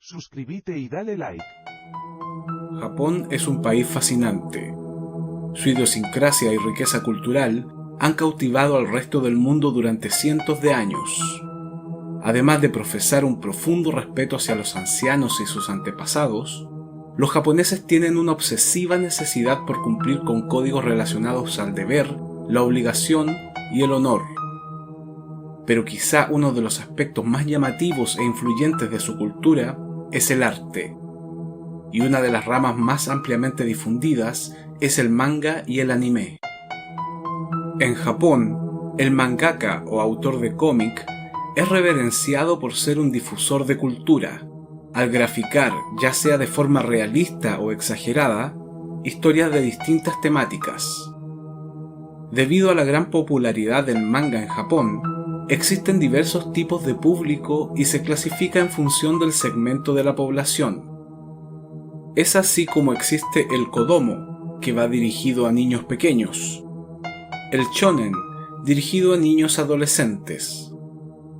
suscríbete y dale like. Japón es un país fascinante. Su idiosincrasia y riqueza cultural han cautivado al resto del mundo durante cientos de años. Además de profesar un profundo respeto hacia los ancianos y sus antepasados, los japoneses tienen una obsesiva necesidad por cumplir con códigos relacionados al deber, la obligación y el honor. Pero quizá uno de los aspectos más llamativos e influyentes de su cultura es el arte, y una de las ramas más ampliamente difundidas es el manga y el anime. En Japón, el mangaka o autor de cómic es reverenciado por ser un difusor de cultura, al graficar, ya sea de forma realista o exagerada, historias de distintas temáticas. Debido a la gran popularidad del manga en Japón, existen diversos tipos de público y se clasifica en función del segmento de la población. Es así como existe el kodomo, que va dirigido a niños pequeños, el shonen, dirigido a niños adolescentes,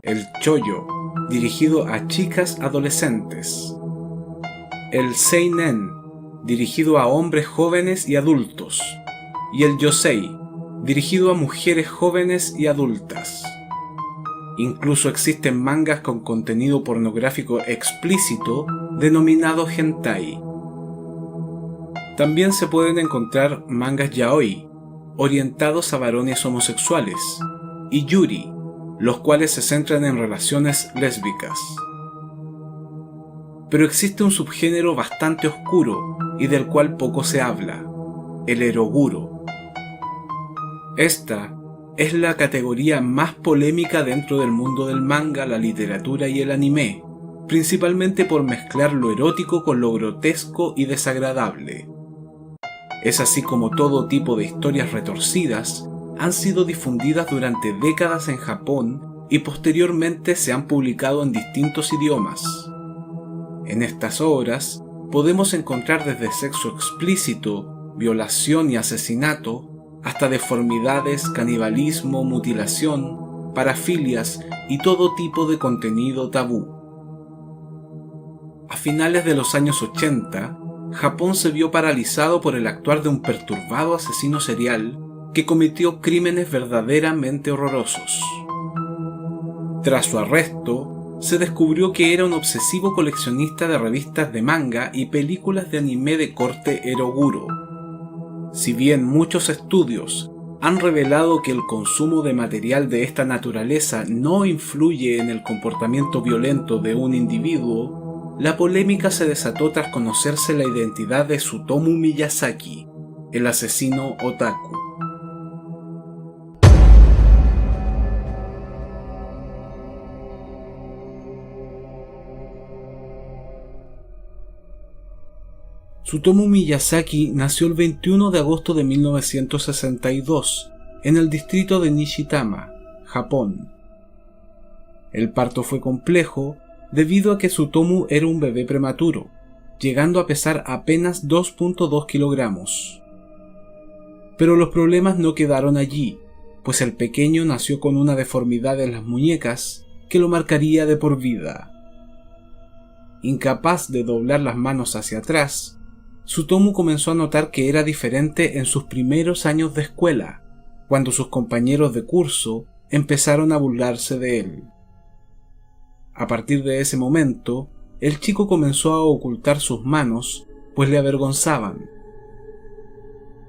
el shoujo, dirigido a chicas adolescentes, el seinen, dirigido a hombres jóvenes y adultos, y el yosei, dirigido a mujeres jóvenes y adultas. Incluso existen mangas con contenido pornográfico explícito denominado hentai. También se pueden encontrar mangas yaoi, orientados a varones homosexuales, y yuri, los cuales se centran en relaciones lésbicas. Pero existe un subgénero bastante oscuro y del cual poco se habla, el eroguro. Esta es la categoría más polémica dentro del mundo del manga, la literatura y el anime, principalmente por mezclar lo erótico con lo grotesco y desagradable. Es así como todo tipo de historias retorcidas han sido difundidas durante décadas en Japón y posteriormente se han publicado en distintos idiomas. En estas obras podemos encontrar desde sexo explícito, violación y asesinato, hasta deformidades, canibalismo, mutilación, parafilias y todo tipo de contenido tabú. A finales de los años 80, Japón se vio paralizado por el actuar de un perturbado asesino serial que cometió crímenes verdaderamente horrorosos. Tras su arresto, se descubrió que era un obsesivo coleccionista de revistas de manga y películas de anime de corte eroguro. Si bien muchos estudios han revelado que el consumo de material de esta naturaleza no influye en el comportamiento violento de un individuo, la polémica se desató tras conocerse la identidad de Tsutomu Miyazaki, el asesino otaku. Tsutomu Miyazaki nació el 21 de agosto de 1962 en el distrito de Nishitama, Japón. El parto fue complejo debido a que Tsutomu era un bebé prematuro, llegando a pesar apenas 2.2 kilogramos. Pero los problemas no quedaron allí, pues el pequeño nació con una deformidad en las muñecas que lo marcaría de por vida. Incapaz de doblar las manos hacia atrás, Tsutomu comenzó a notar que era diferente en sus primeros años de escuela, cuando sus compañeros de curso empezaron a burlarse de él. A partir de ese momento, el chico comenzó a ocultar sus manos, pues le avergonzaban.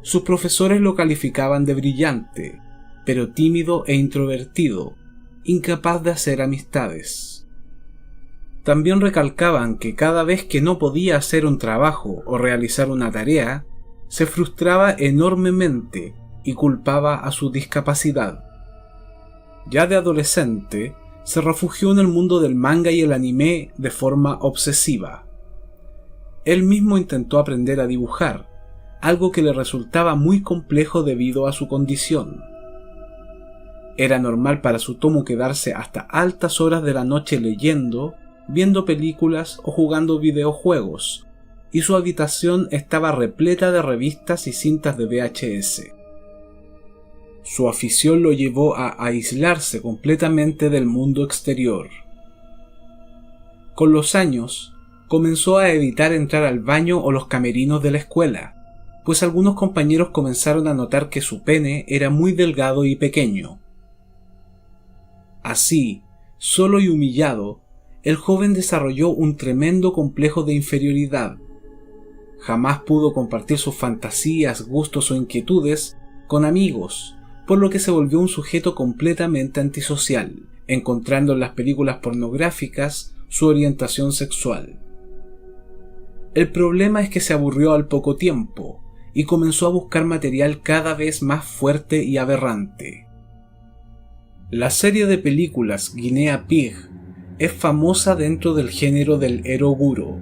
Sus profesores lo calificaban de brillante, pero tímido e introvertido, incapaz de hacer amistades. También recalcaban que cada vez que no podía hacer un trabajo o realizar una tarea, se frustraba enormemente y culpaba a su discapacidad. Ya de adolescente, se refugió en el mundo del manga y el anime de forma obsesiva. Él mismo intentó aprender a dibujar, algo que le resultaba muy complejo debido a su condición. Era normal para Tsutomu quedarse hasta altas horas de la noche leyendo, viendo películas o jugando videojuegos, y su habitación estaba repleta de revistas y cintas de VHS. Su afición lo llevó a aislarse completamente del mundo exterior. Con los años, comenzó a evitar entrar al baño o los camerinos de la escuela, pues algunos compañeros comenzaron a notar que su pene era muy delgado y pequeño. Así, solo y humillado, el joven desarrolló un tremendo complejo de inferioridad. Jamás pudo compartir sus fantasías, gustos o inquietudes con amigos, por lo que se volvió un sujeto completamente antisocial, encontrando en las películas pornográficas su orientación sexual. El problema es que se aburrió al poco tiempo y comenzó a buscar material cada vez más fuerte y aberrante. La serie de películas Guinea Pig es famosa dentro del género del eroguro.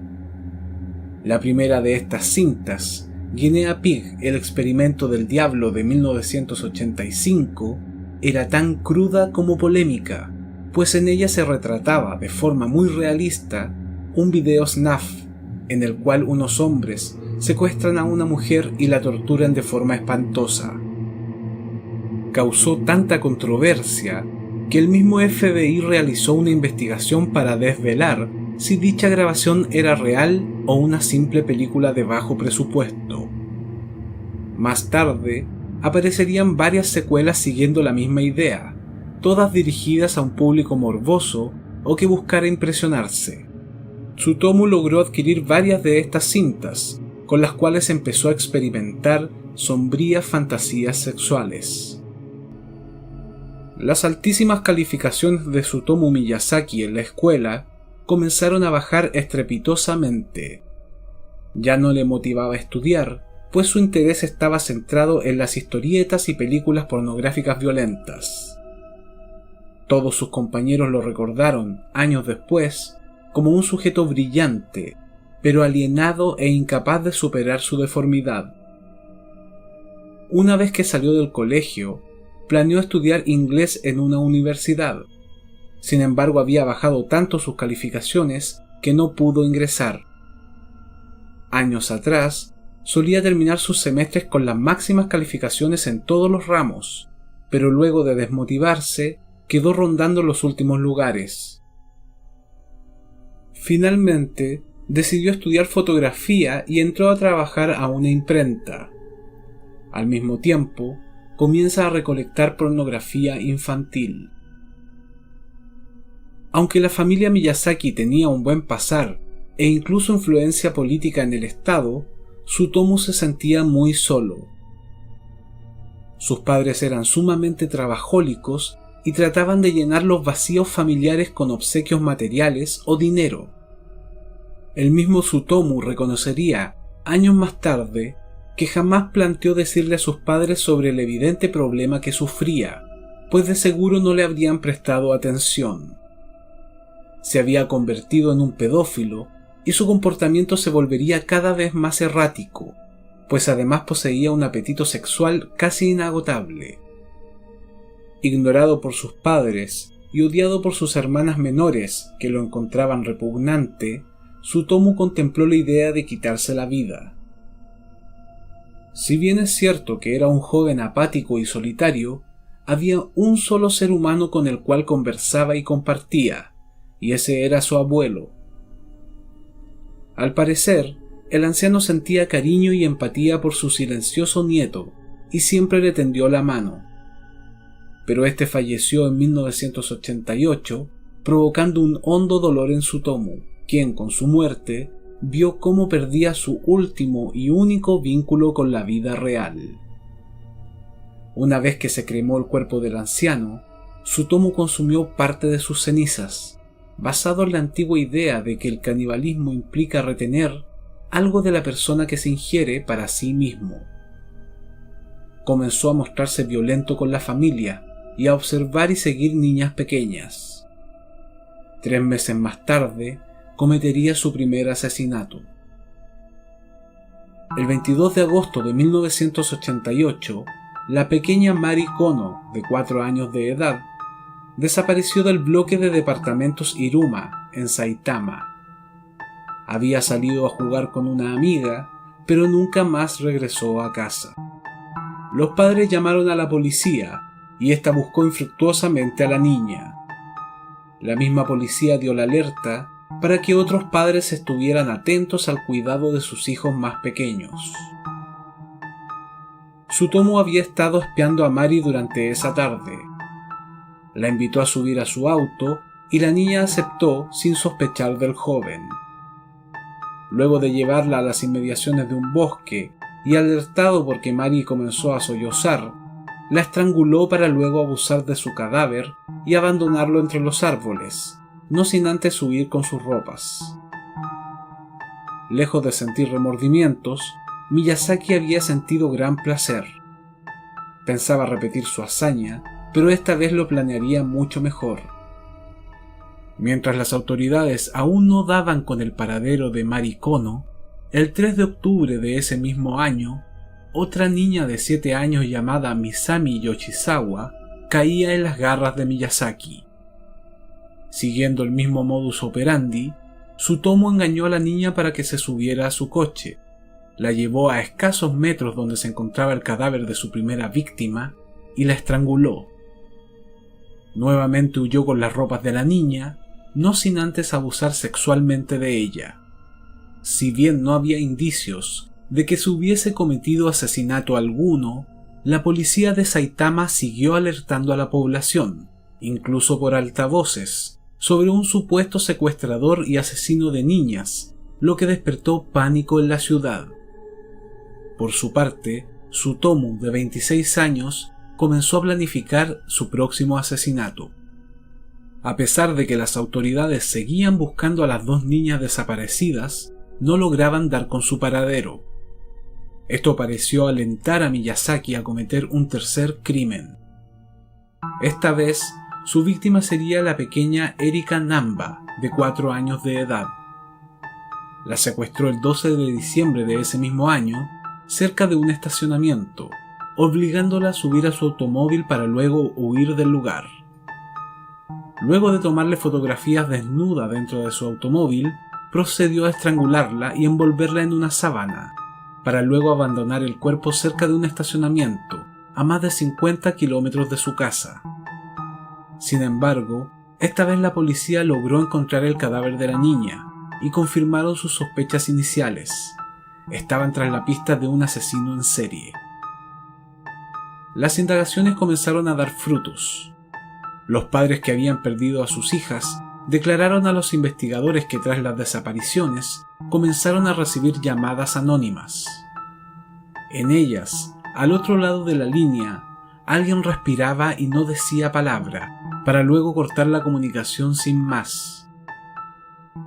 La primera de estas cintas, Guinea Pig, el experimento del diablo de 1985, era tan cruda como polémica, pues en ella se retrataba de forma muy realista un video snuff en el cual unos hombres secuestran a una mujer y la torturan de forma espantosa. Causó tanta controversia que el mismo FBI realizó una investigación para desvelar si dicha grabación era real o una simple película de bajo presupuesto. Más tarde, aparecerían varias secuelas siguiendo la misma idea, todas dirigidas a un público morboso o que buscara impresionarse. Tsutomu logró adquirir varias de estas cintas, con las cuales empezó a experimentar sombrías fantasías sexuales. Las altísimas calificaciones de Tsutomu Miyazaki en la escuela comenzaron a bajar estrepitosamente. Ya no le motivaba estudiar, pues su interés estaba centrado en las historietas y películas pornográficas violentas. Todos sus compañeros lo recordaron, años después, como un sujeto brillante, pero alienado e incapaz de superar su deformidad. Una vez que salió del colegio, planeó estudiar inglés en una universidad. Sin embargo, había bajado tanto sus calificaciones que no pudo ingresar. Años atrás, solía terminar sus semestres con las máximas calificaciones en todos los ramos, pero luego de desmotivarse, quedó rondando los últimos lugares. Finalmente, decidió estudiar fotografía y entró a trabajar a una imprenta. Al mismo tiempo, comienza a recolectar pornografía infantil. Aunque la familia Miyazaki tenía un buen pasar e incluso influencia política en el Estado, Tsutomu se sentía muy solo. Sus padres eran sumamente trabajólicos y trataban de llenar los vacíos familiares con obsequios materiales o dinero. El mismo Tsutomu reconocería, años más tarde, que jamás planteó decirle a sus padres sobre el evidente problema que sufría, pues de seguro no le habrían prestado atención. Se había convertido en un pedófilo y su comportamiento se volvería cada vez más errático, pues además poseía un apetito sexual casi inagotable. Ignorado por sus padres y odiado por sus hermanas menores, que lo encontraban repugnante, Tsutomu contempló la idea de quitarse la vida. Si bien es cierto que era un joven apático y solitario, había un solo ser humano con el cual conversaba y compartía, y ese era su abuelo. Al parecer, el anciano sentía cariño y empatía por su silencioso nieto, y siempre le tendió la mano. Pero este falleció en 1988, provocando un hondo dolor en Tsutomu, quien con su muerte vio cómo perdía su último y único vínculo con la vida real. Una vez que se cremó el cuerpo del anciano, Tsutomu consumió parte de sus cenizas, basado en la antigua idea de que el canibalismo implica retener algo de la persona que se ingiere para sí mismo. Comenzó a mostrarse violento con la familia y a observar y seguir niñas pequeñas. 3 meses más tarde, cometería su primer asesinato. El 22 de agosto de 1988, la pequeña Mari Kono, de 4 años de edad, desapareció del bloque de departamentos Iruma, en Saitama. Había salido a jugar con una amiga, pero nunca más regresó a casa. Los padres llamaron a la policía y ésta buscó infructuosamente a la niña. La misma policía dio la alerta para que otros padres estuvieran atentos al cuidado de sus hijos más pequeños. Tsutomu había estado espiando a Mari durante esa tarde. La invitó a subir a su auto y la niña aceptó sin sospechar del joven. Luego de llevarla a las inmediaciones de un bosque y alertado porque Mari comenzó a sollozar, la estranguló para luego abusar de su cadáver y abandonarlo entre los árboles, no sin antes huir con sus ropas. Lejos de sentir remordimientos, Miyazaki había sentido gran placer. Pensaba repetir su hazaña, pero esta vez lo planearía mucho mejor. Mientras las autoridades aún no daban con el paradero de Mari Kono, el 3 de octubre de ese mismo año, otra niña de 7 años llamada Misami Yoshizawa caía en las garras de Miyazaki. Siguiendo el mismo modus operandi, Tsutomu engañó a la niña para que se subiera a su coche, la llevó a escasos metros donde se encontraba el cadáver de su primera víctima y la estranguló. Nuevamente huyó con las ropas de la niña, no sin antes abusar sexualmente de ella. Si bien no había indicios de que se hubiese cometido asesinato alguno, la policía de Saitama siguió alertando a la población, incluso por altavoces, sobre un supuesto secuestrador y asesino de niñas, lo que despertó pánico en la ciudad. Por su parte, Tsutomu, de 26 años, comenzó a planificar su próximo asesinato. A pesar de que las autoridades seguían buscando a las 2 niñas desaparecidas, no lograban dar con su paradero. Esto pareció alentar a Miyazaki a cometer un tercer crimen. Esta vez, su víctima sería la pequeña Erika Namba, de 4 años de edad. La secuestró el 12 de diciembre de ese mismo año, cerca de un estacionamiento, obligándola a subir a su automóvil para luego huir del lugar. Luego de tomarle fotografías desnuda dentro de su automóvil, procedió a estrangularla y envolverla en una sábana, para luego abandonar el cuerpo cerca de un estacionamiento, a más de 50 kilómetros de su casa. Sin embargo, esta vez la policía logró encontrar el cadáver de la niña y confirmaron sus sospechas iniciales. Estaban tras la pista de un asesino en serie. Las indagaciones comenzaron a dar frutos. Los padres que habían perdido a sus hijas declararon a los investigadores que tras las desapariciones comenzaron a recibir llamadas anónimas. En ellas, al otro lado de la línea, alguien respiraba y no decía palabra, para luego cortar la comunicación sin más.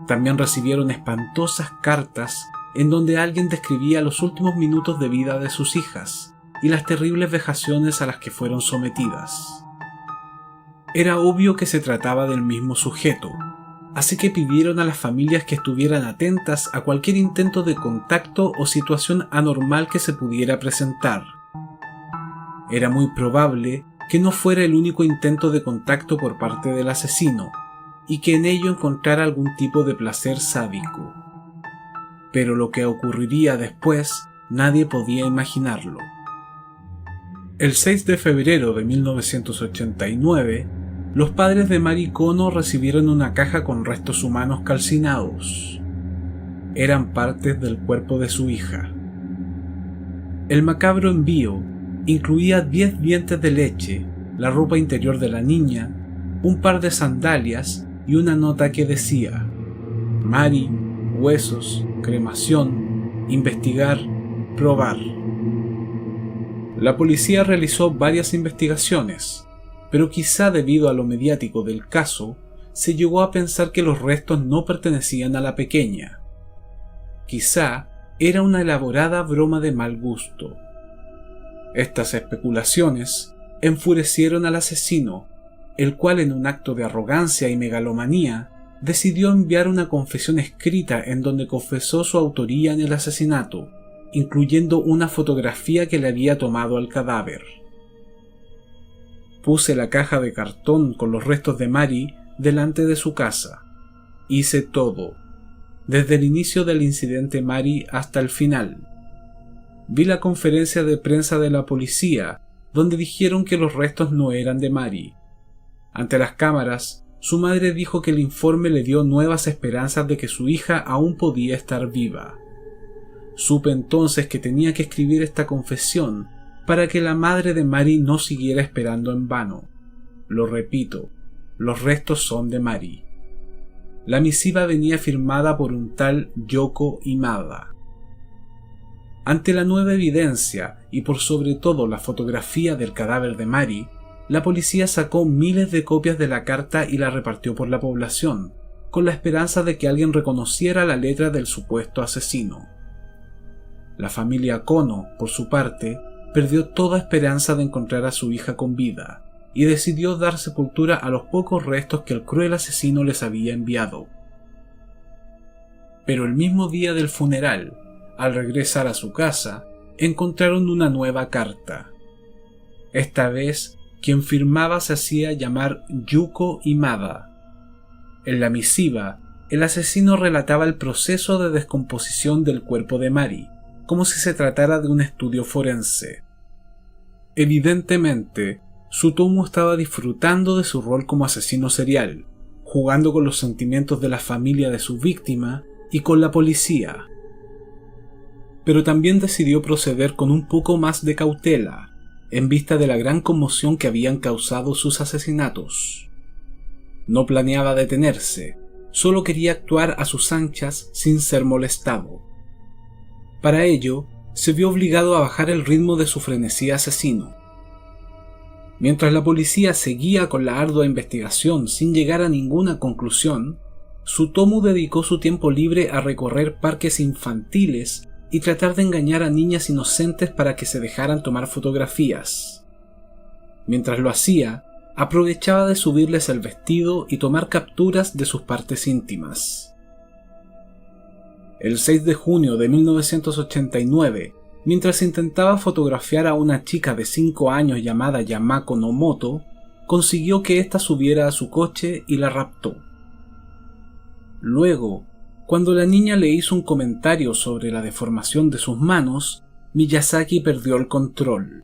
También recibieron espantosas cartas en donde alguien describía los últimos minutos de vida de sus hijas y las terribles vejaciones a las que fueron sometidas. Era obvio que se trataba del mismo sujeto, así que pidieron a las familias que estuvieran atentas a cualquier intento de contacto o situación anormal que se pudiera presentar. Era muy probable que no fuera el único intento de contacto por parte del asesino, y que en ello encontrara algún tipo de placer sádico. Pero lo que ocurriría después nadie podía imaginarlo. El 6 de febrero de 1989, los padres de Mari Kono recibieron una caja con restos humanos calcinados. Eran partes del cuerpo de su hija. El macabro envío incluía 10 dientes de leche, la ropa interior de la niña, un par de sandalias y una nota que decía: Mari, huesos, cremación, investigar, probar. La policía realizó varias investigaciones, pero quizá debido a lo mediático del caso, se llegó a pensar que los restos no pertenecían a la pequeña. Quizá era una elaborada broma de mal gusto. Estas especulaciones enfurecieron al asesino, el cual en un acto de arrogancia y megalomanía decidió enviar una confesión escrita en donde confesó su autoría en el asesinato, incluyendo una fotografía que le había tomado al cadáver. Puse la caja de cartón con los restos de Mari delante de su casa. Hice todo, desde el inicio del incidente Mari hasta el final. Vi la conferencia de prensa de la policía, donde dijeron que los restos no eran de Mari. Ante las cámaras, su madre dijo que el informe le dio nuevas esperanzas de que su hija aún podía estar viva. Supe entonces que tenía que escribir esta confesión para que la madre de Mari no siguiera esperando en vano. Lo repito, los restos son de Mari. La misiva venía firmada por un tal Yoko Imada. Ante la nueva evidencia y por sobre todo la fotografía del cadáver de Mari, la policía sacó miles de copias de la carta y la repartió por la población, con la esperanza de que alguien reconociera la letra del supuesto asesino. La familia Kono, por su parte, perdió toda esperanza de encontrar a su hija con vida y decidió dar sepultura a los pocos restos que el cruel asesino les había enviado. Pero el mismo día del funeral, al regresar a su casa, encontraron una nueva carta. Esta vez, quien firmaba se hacía llamar Yuko Imada. En la misiva, el asesino relataba el proceso de descomposición del cuerpo de Mari, como si se tratara de un estudio forense. Evidentemente, Tsutomu estaba disfrutando de su rol como asesino serial, jugando con los sentimientos de la familia de su víctima y con la policía. Pero también decidió proceder con un poco más de cautela, en vista de la gran conmoción que habían causado sus asesinatos. No planeaba detenerse, solo quería actuar a sus anchas sin ser molestado. Para ello, se vio obligado a bajar el ritmo de su frenesí asesino. Mientras la policía seguía con la ardua investigación sin llegar a ninguna conclusión, Tsutomu dedicó su tiempo libre a recorrer parques infantiles y tratar de engañar a niñas inocentes para que se dejaran tomar fotografías. Mientras lo hacía, aprovechaba de subirles el vestido y tomar capturas de sus partes íntimas. El 6 de junio de 1989, mientras intentaba fotografiar a una chica de 5 años llamada Yamako Nomoto, consiguió que ésta subiera a su coche y la raptó. Luego, cuando la niña le hizo un comentario sobre la deformación de sus manos, Miyazaki perdió el control.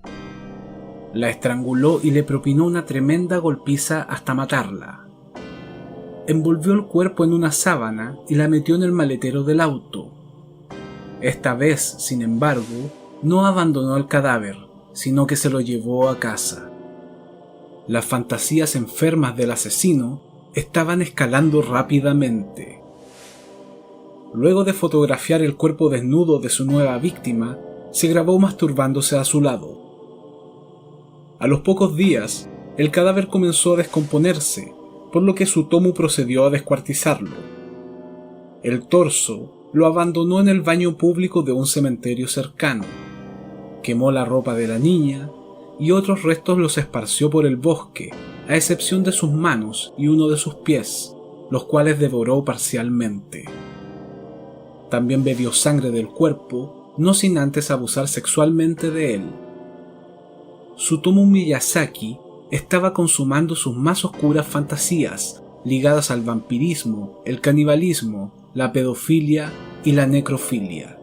La estranguló y le propinó una tremenda golpiza hasta matarla. Envolvió el cuerpo en una sábana y la metió en el maletero del auto. Esta vez, sin embargo, no abandonó el cadáver, sino que se lo llevó a casa. Las fantasías enfermas del asesino estaban escalando rápidamente. Luego de fotografiar el cuerpo desnudo de su nueva víctima, se grabó masturbándose a su lado. A los pocos días, el cadáver comenzó a descomponerse, por lo que Tsutomu procedió a descuartizarlo. El torso lo abandonó en el baño público de un cementerio cercano. Quemó la ropa de la niña y otros restos los esparció por el bosque, a excepción de sus manos y uno de sus pies, los cuales devoró parcialmente. También bebió sangre del cuerpo, no sin antes abusar sexualmente de él. Tsutomu Miyazaki estaba consumando sus más oscuras fantasías, ligadas al vampirismo, el canibalismo, la pedofilia y la necrofilia.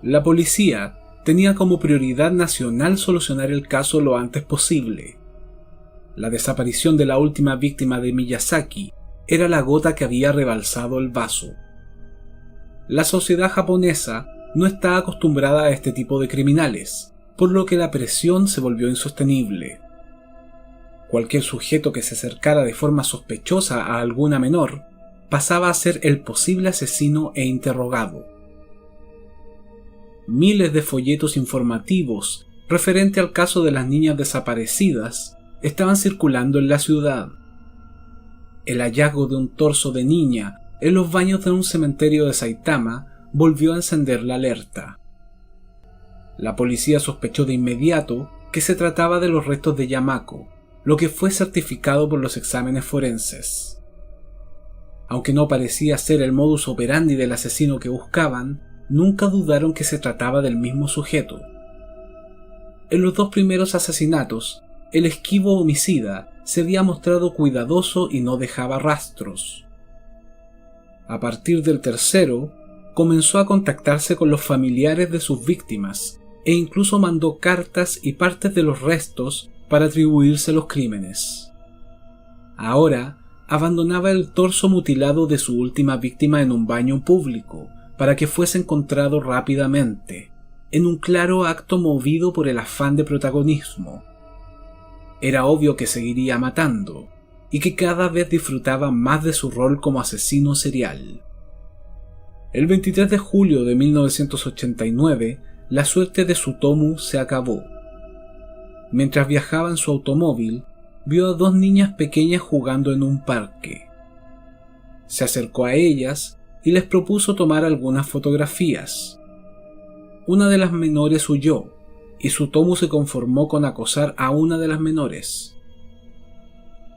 La policía tenía como prioridad nacional solucionar el caso lo antes posible. La desaparición de la última víctima de Miyazaki era la gota que había rebalsado el vaso. La sociedad japonesa no está acostumbrada a este tipo de criminales, por lo que la presión se volvió insostenible. Cualquier sujeto que se acercara de forma sospechosa a alguna menor pasaba a ser el posible asesino e interrogado. Miles de folletos informativos referente al caso de las niñas desaparecidas estaban circulando en la ciudad. El hallazgo de un torso de niña en los baños de un cementerio de Saitama volvió a encender la alerta. La policía sospechó de inmediato que se trataba de los restos de Yamako, lo que fue certificado por los exámenes forenses. Aunque no parecía ser el modus operandi del asesino que buscaban, nunca dudaron que se trataba del mismo sujeto. En los dos primeros asesinatos, el esquivo homicida se había mostrado cuidadoso y no dejaba rastros. A partir del tercero, comenzó a contactarse con los familiares de sus víctimas e incluso mandó cartas y partes de los restos para atribuirse los crímenes. Ahora abandonaba el torso mutilado de su última víctima en un baño público para que fuese encontrado rápidamente, en un claro acto movido por el afán de protagonismo. Era obvio que seguiría matando y que cada vez disfrutaba más de su rol como asesino serial. El 23 de julio de 1989, la suerte de Tsutomu se acabó. Mientras viajaba en su automóvil, vio a dos niñas pequeñas jugando en un parque. Se acercó a ellas y les propuso tomar algunas fotografías. Una de las menores huyó, y Tsutomu se conformó con acosar a una de las menores.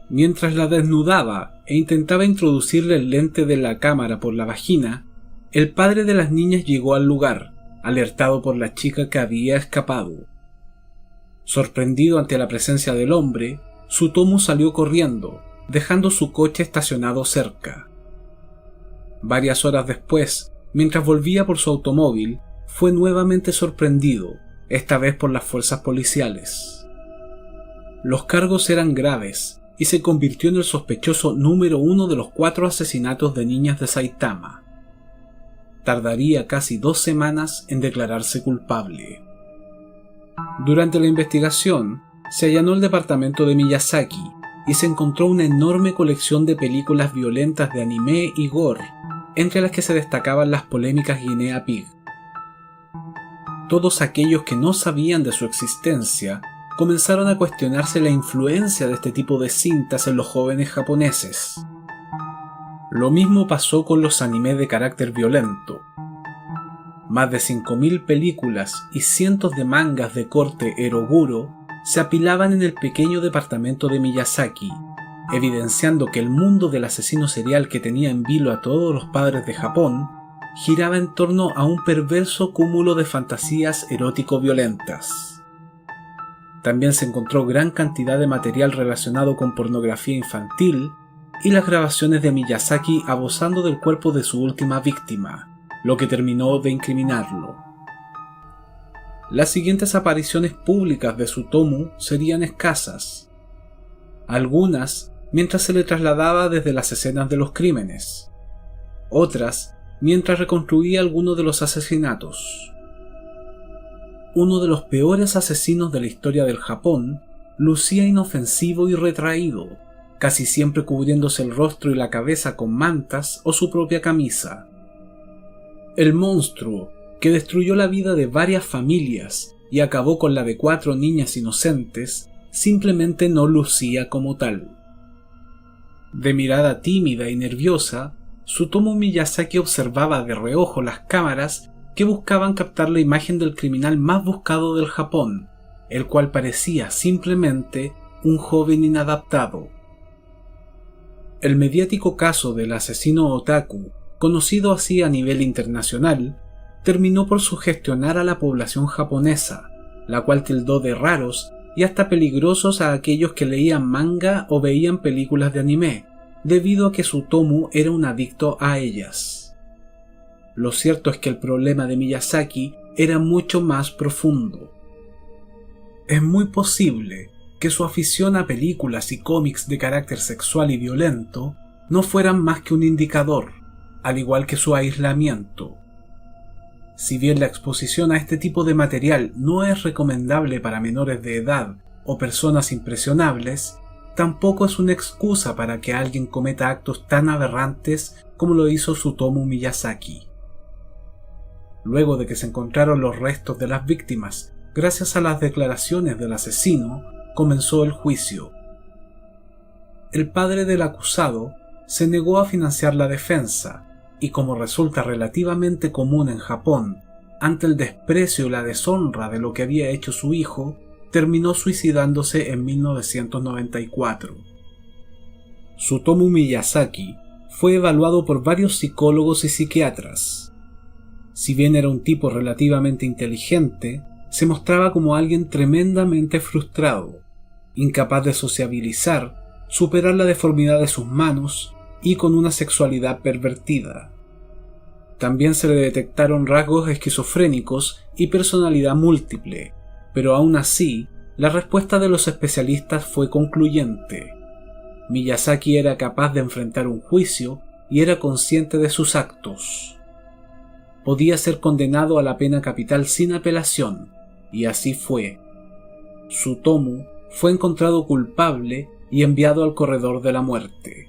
Mientras la desnudaba e intentaba introducirle el lente de la cámara por la vagina, el padre de las niñas llegó al lugar, alertado por la chica que había escapado. Sorprendido ante la presencia del hombre, Tsutomu salió corriendo, dejando su coche estacionado cerca. Varias horas después, mientras volvía por su automóvil, fue nuevamente sorprendido, esta vez por las fuerzas policiales. Los cargos eran graves y se convirtió en el sospechoso número 1 de los 4 asesinatos de niñas de Saitama. Tardaría casi 2 semanas en declararse culpable. Durante la investigación, se allanó el departamento de Miyazaki y se encontró una enorme colección de películas violentas de anime y gore, entre las que se destacaban las polémicas Guinea Pig. Todos aquellos que no sabían de su existencia comenzaron a cuestionarse la influencia de este tipo de cintas en los jóvenes japoneses. Lo mismo pasó con los animes de carácter violento. Más de 5.000 películas y cientos de mangas de corte eroguro se apilaban en el pequeño departamento de Miyazaki, evidenciando que el mundo del asesino serial que tenía en vilo a todos los padres de Japón giraba en torno a un perverso cúmulo de fantasías erótico-violentas. También se encontró gran cantidad de material relacionado con pornografía infantil y las grabaciones de Miyazaki abusando del cuerpo de su última víctima, lo que terminó de incriminarlo. Las siguientes apariciones públicas de Tsutomu serían escasas. Algunas mientras se le trasladaba desde las escenas de los crímenes, otras mientras reconstruía alguno de los asesinatos. Uno de los peores asesinos de la historia del Japón lucía inofensivo y retraído, casi siempre cubriéndose el rostro y la cabeza con mantas o su propia camisa. El monstruo, que destruyó la vida de varias familias y acabó con la de 4 niñas inocentes, simplemente no lucía como tal. De mirada tímida y nerviosa, Tsutomu Miyazaki observaba de reojo las cámaras que buscaban captar la imagen del criminal más buscado del Japón, el cual parecía simplemente un joven inadaptado. El mediático caso del asesino otaku, conocido así a nivel internacional, terminó por sugestionar a la población japonesa, la cual tildó de raros y hasta peligrosos a aquellos que leían manga o veían películas de anime, debido a que Tsutomu era un adicto a ellas. Lo cierto es que el problema de Miyazaki era mucho más profundo. Es muy posible que su afición a películas y cómics de carácter sexual y violento no fueran más que un indicador, al igual que su aislamiento. Si bien la exposición a este tipo de material no es recomendable para menores de edad o personas impresionables, tampoco es una excusa para que alguien cometa actos tan aberrantes como lo hizo Tsutomu Miyazaki. Luego de que se encontraron los restos de las víctimas, gracias a las declaraciones del asesino, comenzó el juicio. El padre del acusado se negó a financiar la defensa, y como resulta relativamente común en Japón, ante el desprecio y la deshonra de lo que había hecho su hijo, terminó suicidándose en 1994. Tsutomu Miyazaki fue evaluado por varios psicólogos y psiquiatras. Si bien era un tipo relativamente inteligente, se mostraba como alguien tremendamente frustrado, incapaz de sociabilizar, superar la deformidad de sus manos y con una sexualidad pervertida. También se le detectaron rasgos esquizofrénicos y personalidad múltiple, pero aún así, la respuesta de los especialistas fue concluyente. Miyazaki era capaz de enfrentar un juicio y era consciente de sus actos. Podía ser condenado a la pena capital sin apelación, y así fue. Tsutomu fue encontrado culpable y enviado al corredor de la muerte.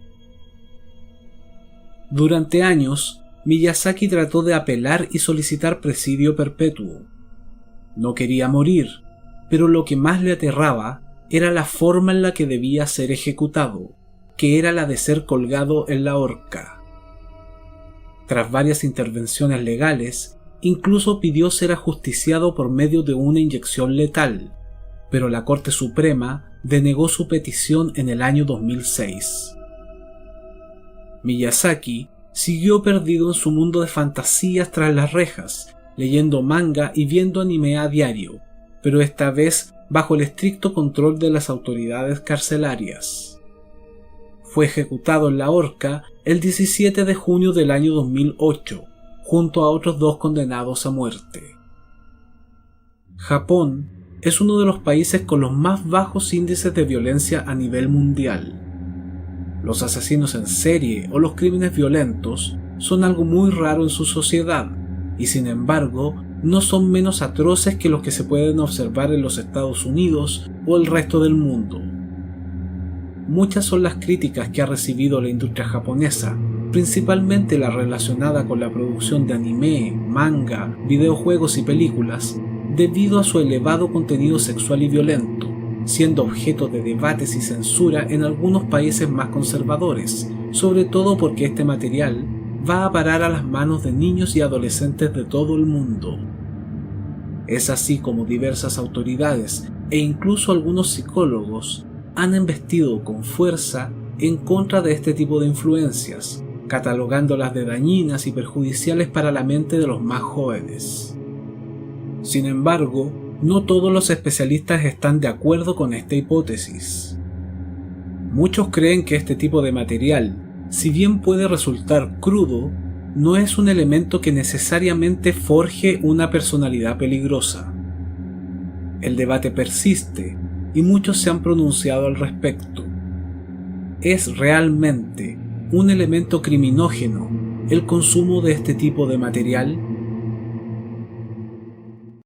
Durante años, Miyazaki trató de apelar y solicitar presidio perpetuo. No quería morir, pero lo que más le aterraba era la forma en la que debía ser ejecutado, que era la de ser colgado en la horca. Tras varias intervenciones legales, incluso pidió ser ajusticiado por medio de una inyección letal, pero la Corte Suprema denegó su petición en el año 2006. Miyazaki siguió perdido en su mundo de fantasías tras las rejas, leyendo manga y viendo anime a diario, pero esta vez bajo el estricto control de las autoridades carcelarias. Fue ejecutado en la horca el 17 de junio del año 2008, junto a otros 2 condenados a muerte. Japón es uno de los países con los más bajos índices de violencia a nivel mundial. Los asesinos en serie o los crímenes violentos son algo muy raro en su sociedad, y sin embargo no son menos atroces que los que se pueden observar en los Estados Unidos o el resto del mundo. Muchas son las críticas que ha recibido la industria japonesa, principalmente la relacionada con la producción de anime, manga, videojuegos y películas, debido a su elevado contenido sexual y violento, siendo objeto de debates y censura en algunos países más conservadores, sobre todo porque este material va a parar a las manos de niños y adolescentes de todo el mundo. Es así como diversas autoridades e incluso algunos psicólogos han embestido con fuerza en contra de este tipo de influencias, catalogándolas de dañinas y perjudiciales para la mente de los más jóvenes. Sin embargo, no todos los especialistas están de acuerdo con esta hipótesis. Muchos creen que este tipo de material, si bien puede resultar crudo, no es un elemento que necesariamente forje una personalidad peligrosa. El debate persiste y muchos se han pronunciado al respecto. ¿Es realmente un elemento criminógeno el consumo de este tipo de material?